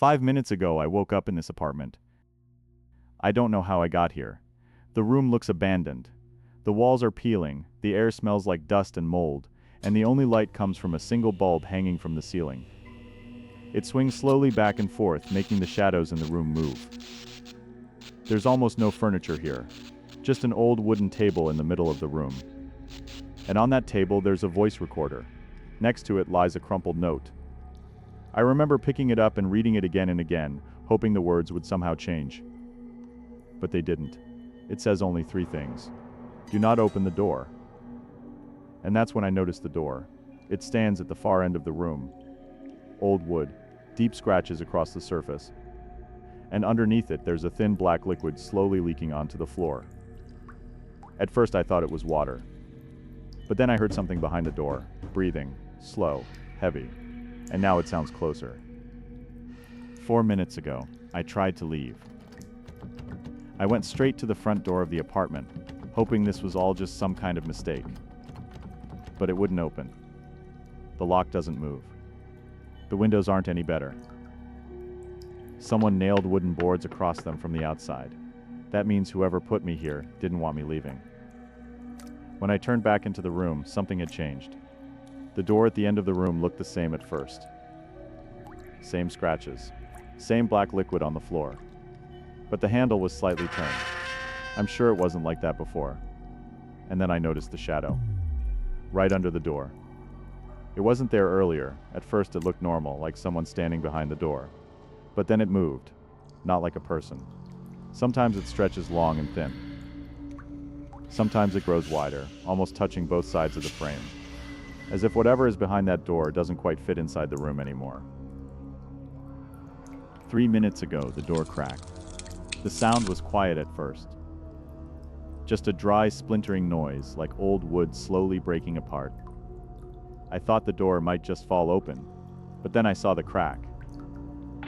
5 minutes ago, I woke up in this apartment. I don't know how I got here. The room looks abandoned. The walls are peeling, the air smells like dust and mold, and the only light comes from a single bulb hanging from the ceiling. It swings slowly back and forth, making the shadows in the room move. There's almost no furniture here, just an old wooden table in the middle of the room. And on that table, there's a voice recorder. Next to it lies a crumpled note. I remember picking it up and reading it again and again, hoping the words would somehow change. But they didn't. It says only 3 things. Do not open the door. And that's when I noticed the door. It stands at the far end of the room. Old wood, deep scratches across the surface. And underneath it, there's a thin black liquid slowly leaking onto the floor. At first I thought it was water. But then I heard something behind the door, breathing, slow, heavy. And now it sounds closer. 4 minutes ago, I tried to leave. I went straight to the front door of the apartment, hoping this was all just some kind of mistake. But it wouldn't open. The lock doesn't move. The windows aren't any better. Someone nailed wooden boards across them from the outside. That means whoever put me here didn't want me leaving. When I turned back into the room, something had changed. The door at the end of the room looked the same at first. Same scratches. Same black liquid on the floor. But the handle was slightly turned. I'm sure it wasn't like that before. And then I noticed the shadow. Right under the door. It wasn't there earlier. At first it looked normal, like someone standing behind the door. But then it moved. Not like a person. Sometimes it stretches long and thin. Sometimes it grows wider, almost touching both sides of the frame. As if whatever is behind that door doesn't quite fit inside the room anymore. 3 minutes ago, the door cracked. The sound was quiet at first. Just a dry, splintering noise, like old wood slowly breaking apart. I thought the door might just fall open, but then I saw the crack.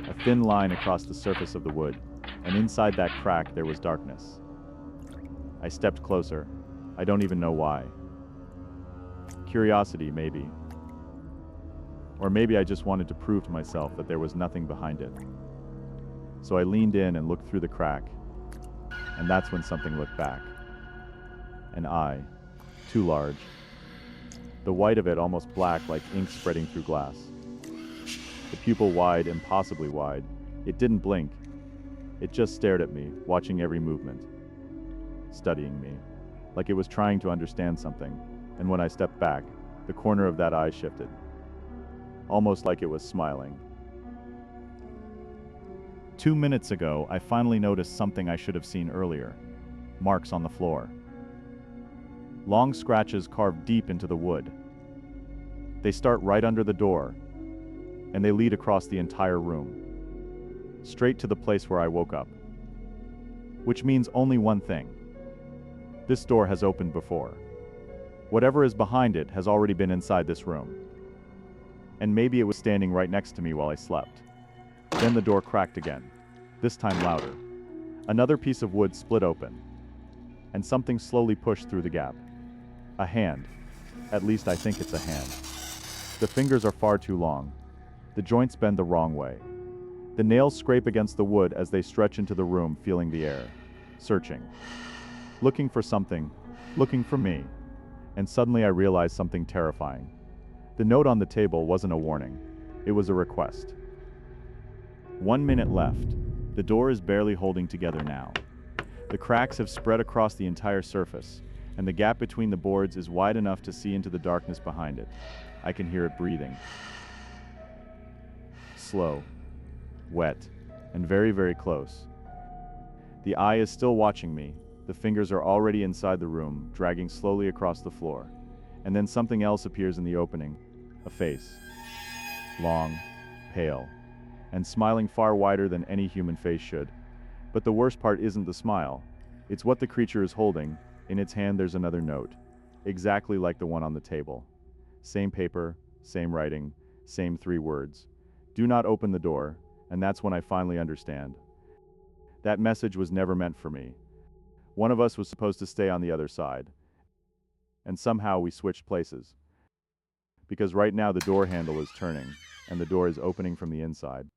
A thin line across the surface of the wood, and inside that crack there was darkness. I stepped closer. I don't even know why. Curiosity, maybe. Or maybe I just wanted to prove to myself that there was nothing behind it. So I leaned in and looked through the crack, and that's when something looked back. An eye, too large. The white of it almost black, like ink spreading through glass. The pupil wide, impossibly wide. It didn't blink. It just stared at me, watching every movement. Studying me, like it was trying to understand something. And when I stepped back, the corner of that eye shifted. Almost like it was smiling. 2 minutes ago, I finally noticed something I should have seen earlier. Marks on the floor. Long scratches carved deep into the wood. They start right under the door, and they lead across the entire room. Straight to the place where I woke up. Which means only one thing. This door has opened before. Whatever is behind it has already been inside this room. And maybe it was standing right next to me while I slept. Then the door cracked again, this time louder. Another piece of wood split open, and something slowly pushed through the gap. A hand. At least I think it's a hand. The fingers are far too long. The joints bend the wrong way. The nails scrape against the wood as they stretch into the room, feeling the air. Searching. Looking for something. Looking for me. And suddenly I realized something terrifying. The note on the table wasn't a warning. It was a request. 1 minute left. The door is barely holding together now. The cracks have spread across the entire surface, and the gap between the boards is wide enough to see into the darkness behind it. I can hear it breathing. Slow, wet, and very, very close. The eye is still watching me. The fingers are already inside the room, dragging slowly across the floor. And then something else appears in the opening. A face. Long, pale, and smiling far wider than any human face should. But the worst part isn't the smile. It's what the creature is holding. In its hand there's another note. Exactly like the one on the table. Same paper, same writing, same 3 words. Do not open the door, and that's when I finally understand. That message was never meant for me. One of us was supposed to stay on the other side. And somehow we switched places. Because right now the door handle is turning, and the door is opening from the inside.